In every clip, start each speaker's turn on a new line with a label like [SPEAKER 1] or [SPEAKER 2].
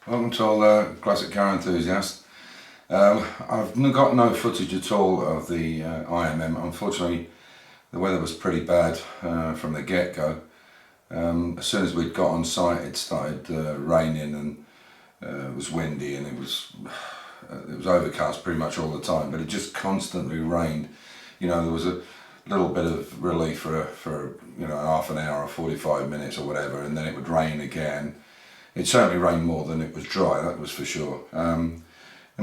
[SPEAKER 1] Welcome to all classic car enthusiasts. I've got no footage at all of the IMM. Unfortunately, the weather was pretty bad from the get-go. As soon as we'd got on site, it started raining and it was windy, and it was overcast pretty much all the time. But it just constantly rained. You know, there was a little bit of relief for half an hour or 45 minutes or whatever, and then it would rain again. It certainly rained more than it was dry, that was for sure. And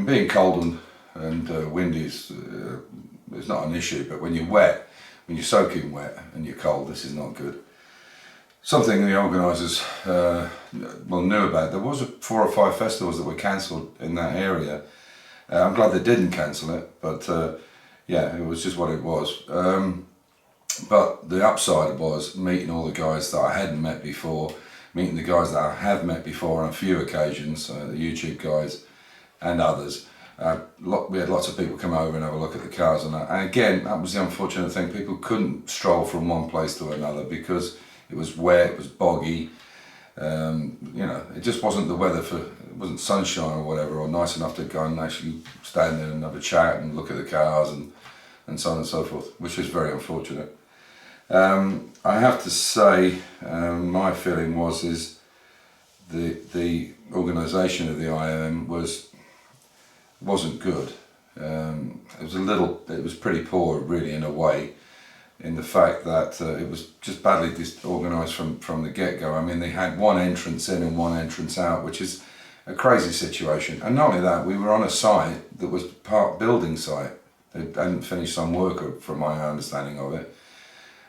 [SPEAKER 1] being cold and windy is not an issue, but when you're wet, when you're soaking wet and you're cold, this is not good. Something the organisers knew about. There was 4 or 5 festivals that were cancelled in that area. I'm glad they didn't cancel it, but yeah, it was just what it was. But the upside was meeting all the guys that I hadn't met before, meeting the guys that I have met before on a few occasions, the YouTube guys and others. We had lots of people come over and have a look at the cars and that. And again, that was the unfortunate thing. People couldn't stroll from one place to another because it was wet, it was boggy. It just wasn't the weather it wasn't sunshine or whatever, or nice enough to go and actually stand there and have a chat and look at the cars and so on and so forth, which is very unfortunate. I have to say, my feeling is the organisation of the IMM wasn't good. It was pretty poor, really, in a way, in the fact that it was just badly disorganised from the get-go. I mean, they had one entrance in and one entrance out, which is a crazy situation. And not only that, we were on a site that was part building site. They hadn't finished some work, from my understanding of it.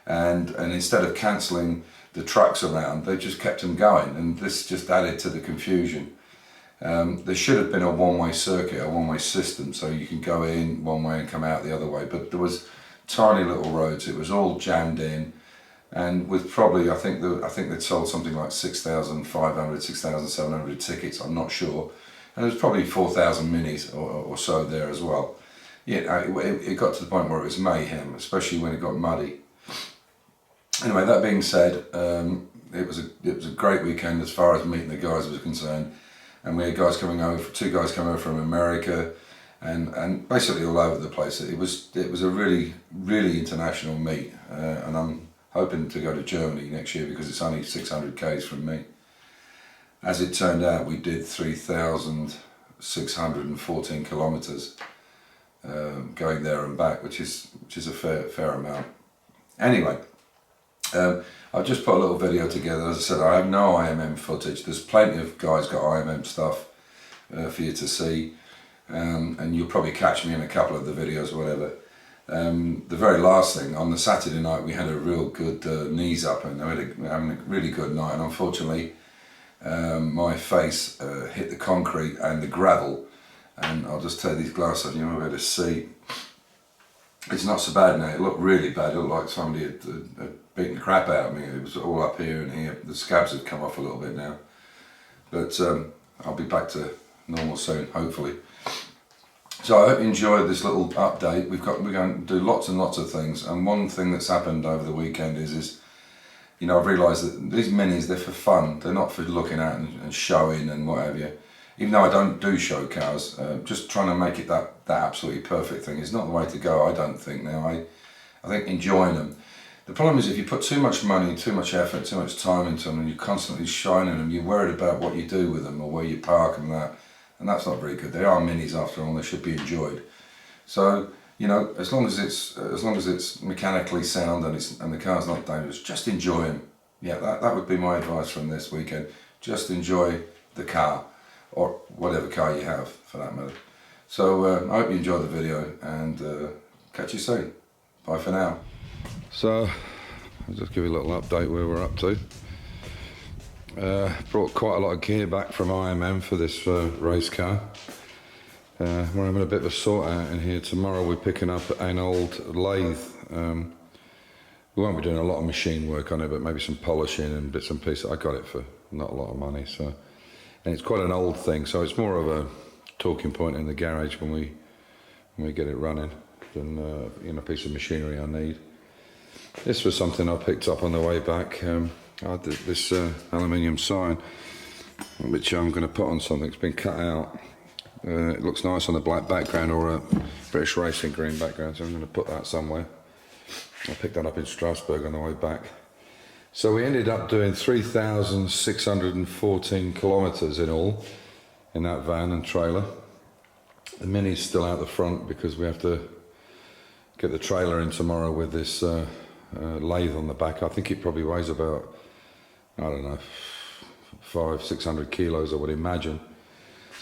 [SPEAKER 1] And instead of cancelling the trucks around, they just kept them going, and this just added to the confusion. There should have been a one-way circuit, a one-way system, so you can go in one way and come out the other way, but there was tiny little roads. It was all jammed in, and with probably, I think they'd sold something like 6,500, 6,700 tickets, I'm not sure, and there's probably 4,000 minis or so there as well. Yeah, it got to the point where it was mayhem, especially when it got muddy. Anyway, that being said, it was a great weekend as far as meeting the guys was concerned, and we had guys coming over, 2 guys coming over from America, and basically all over the place. It was a really international meet, and I'm hoping to go to Germany next year because it's only 600 k's from me. As it turned out, we did 3,614 kilometers going there and back, which is a fair amount. Anyway. I've just put a little video together. As I said, I have no IMM footage. There's plenty of guys got IMM stuff for you to see, and you'll probably catch me in a couple of the videos or whatever. The very last thing, on the Saturday night we had a real good knees up, and having a really good night, and unfortunately my face hit the concrete and the gravel, and I'll just take these glasses off, you might be able to see. It's not so bad now. It looked really bad. It looked like somebody had beaten the crap out of me. It was all up here and here. The scabs have come off a little bit now, but I'll be back to normal soon, hopefully. So I hope you enjoyed this little update. We're going to do lots and lots of things, and one thing that's happened over the weekend is I've realised that these minis, they're for fun. They're not for looking at and showing and what have you. Even though I don't do show cars, just trying to make it that absolutely perfect thing is not the way to go, I don't think now. I think enjoying them. The problem is if you put too much money, too much effort, too much time into them, and you're constantly shining them, you're worried about what you do with them or where you park and that's not very good. They are minis after all, and they should be enjoyed. So, as long as it's mechanically sound and the car's not dangerous, just enjoy them. Yeah, that would be my advice from this weekend. Just enjoy the car, or whatever car you have for that matter. So I hope you enjoyed the video, and catch you soon. Bye for now. So I'll just give you a little update where we're up to. Brought quite a lot of gear back from IMM for this race car. We're having a bit of a sort out in here. Tomorrow we're picking up an old lathe. We won't be doing a lot of machine work on it, but maybe some polishing and bits and pieces. I got it for not a lot of money, so. And it's quite an old thing, so it's more of a talking point in the garage when we get it running than a piece of machinery I need. This was something I picked up on the way back. I did this aluminium sign. which I'm going to put on something. It's been cut out. It looks nice on a black background or a British Racing green background, so I'm going to put that somewhere. I picked that up in Strasbourg on the way back. So we ended up doing 3,614 kilometres in all in that van and trailer. The Mini's still out the front because we have to get the trailer in tomorrow with this lathe on the back. I think it probably weighs about, I don't know, 500-600 kilos I would imagine.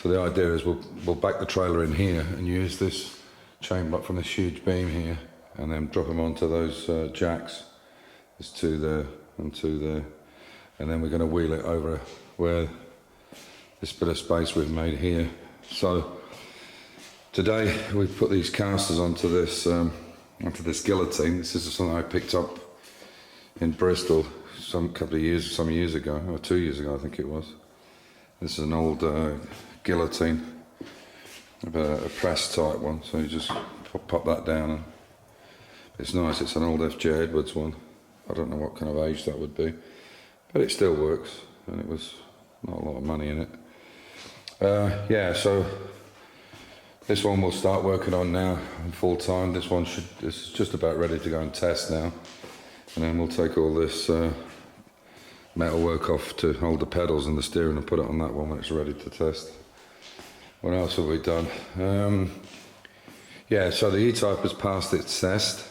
[SPEAKER 1] So the idea is we'll back the trailer in here and use this chain block from this huge beam here and then drop them onto those jacks. There's two there and two there, and then we're going to wheel it over where this bit of space we've made here. So today we put these casters onto this guillotine. This is something I picked up in Bristol some years ago, or 2 years ago I think it was. This is an old guillotine, a press type one, so you just pop that down and it's nice. It's an old F.J. Edwards one. I don't know what kind of age that would be, but it still works, and it was not a lot of money in it. Yeah, so this one we'll start working on now full time. This is just about ready to go and test now, and then we'll take all this metal work off to hold the pedals and the steering and put it on that one when it's ready to test. What else have we done? Yeah, so the E-Type has passed its test.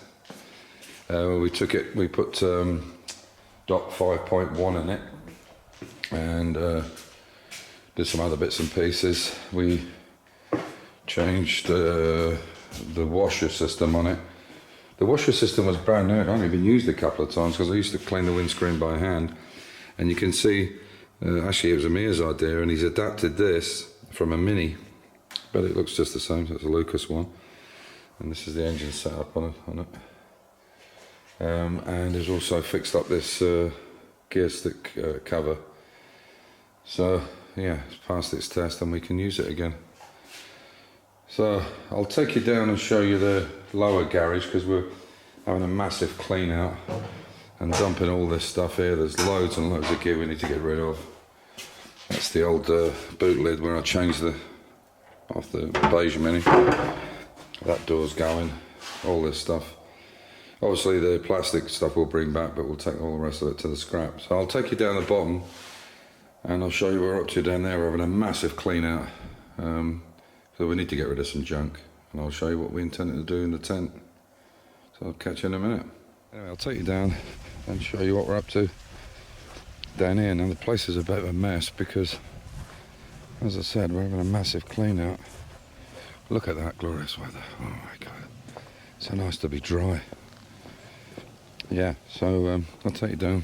[SPEAKER 1] We put DOC 5.1 in it and did some other bits and pieces. We changed the washer system on it. The washer system was brand new. I'd only been used a couple of times because I used to clean the windscreen by hand. And you can see, actually it was Amir's idea, and he's adapted this from a Mini, but it looks just the same, so it's a Lucas one. And this is the engine setup on it. And he's also fixed up this gear stick cover. So yeah, it's passed its test and we can use it again. So I'll take you down and show you the lower garage because we're having a massive clean out and dumping all this stuff here. There's loads and loads of gear we need to get rid of. That's the old boot lid where I changed off the beige Mini. That door's going, all this stuff. Obviously the plastic stuff we'll bring back, but we'll take all the rest of it to the scrap. So I'll take you down the bottom and I'll show you what we're up to down there. We're having a massive clean out. So we need to get rid of some junk, and I'll show you what we intend to do in the tent. So I'll catch you in a minute. Anyway, I'll take you down and show you what we're up to down here. Now the place is a bit of a mess because, as I said, we're having a massive clean out. Look at that glorious weather. Oh my God. So nice to be dry. Yeah, so I'll take you down.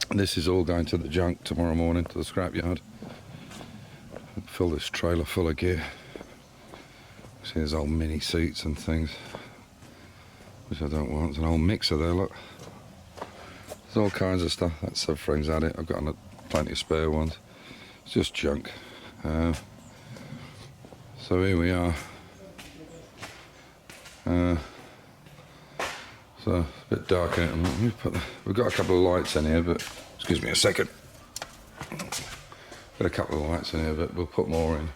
[SPEAKER 1] This is all going to the junk tomorrow morning, to the scrapyard. Fill this trailer full of gear. See, there's old Mini seats and things, which I don't want. There's an old mixer there, look. There's all kinds of stuff. That subframe's had it. I've got plenty of spare ones. It's just junk. So here we are. So it's a bit dark in it. We've got a couple of lights in here, but excuse me a second. Got a couple of lights in here, but we'll put more in.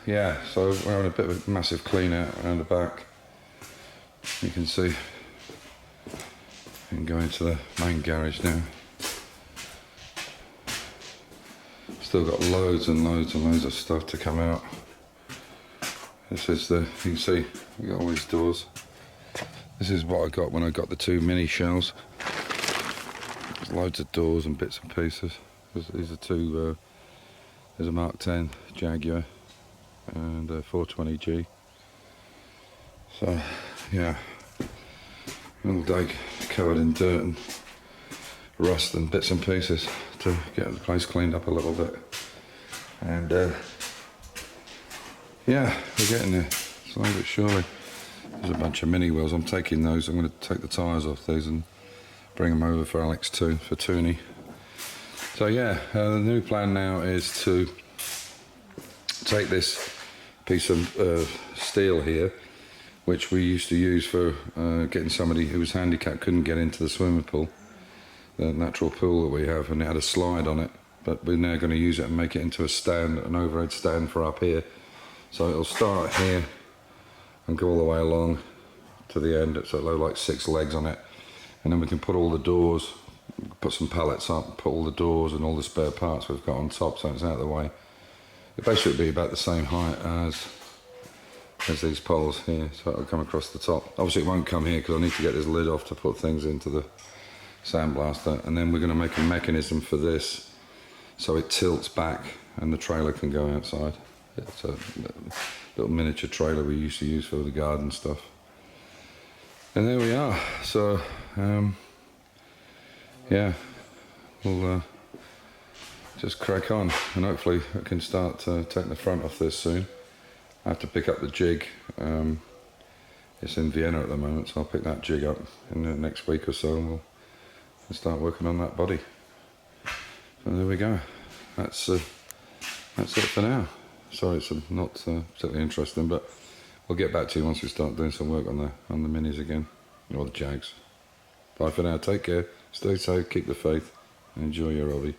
[SPEAKER 1] Yeah, so we're having a bit of a massive clean out around the back. You can see. You can go into the main garage now. Still got loads and loads and loads of stuff to come out. This is you can see, we got all these doors. This is what I got when I got the two Mini shells. There's loads of doors and bits and pieces. These are two, there's a Mark 10 Jaguar and a 420G. So, yeah, all day covered in dirt and rust and bits and pieces to get the place cleaned up a little bit. And yeah, we're getting there, slowly but surely. There's a bunch of Mini wheels. I'm taking those. I'm going to take the tyres off these and bring them over for Alex too, for Tooney. So yeah, the new plan now is to take this piece of steel here, which we used to use for getting somebody who was handicapped, couldn't get into the swimming pool, the natural pool that we have, and it had a slide on it. but we're now going to use it and make it into a stand, an overhead stand for up here. So it'll start here and go all the way along to the end. It's like 6 legs on it, and then we can put all the doors, put some pallets up, put all the doors and all the spare parts we've got on top, so it's out of the way. It basically be about the same height as these poles here, so it'll come across the top. Obviously it won't come here because I need to get this lid off to put things into the sandblaster, and then we're going to make a mechanism for this so it tilts back and the trailer can go outside. It's a little miniature trailer we used to use for the garden stuff. And there we are. So yeah, we'll just crack on, and hopefully I can start taking the front off this soon. I have to pick up the jig. It's in Vienna at the moment, so I'll pick that jig up in the next week or so, and we'll start working on that body. So there we go. That's it for now. Sorry, it's not particularly interesting, but we'll get back to you once we start doing some work on the minis again, or the Jags. Bye for now. Take care. Stay safe. Keep the faith. And enjoy your hobby.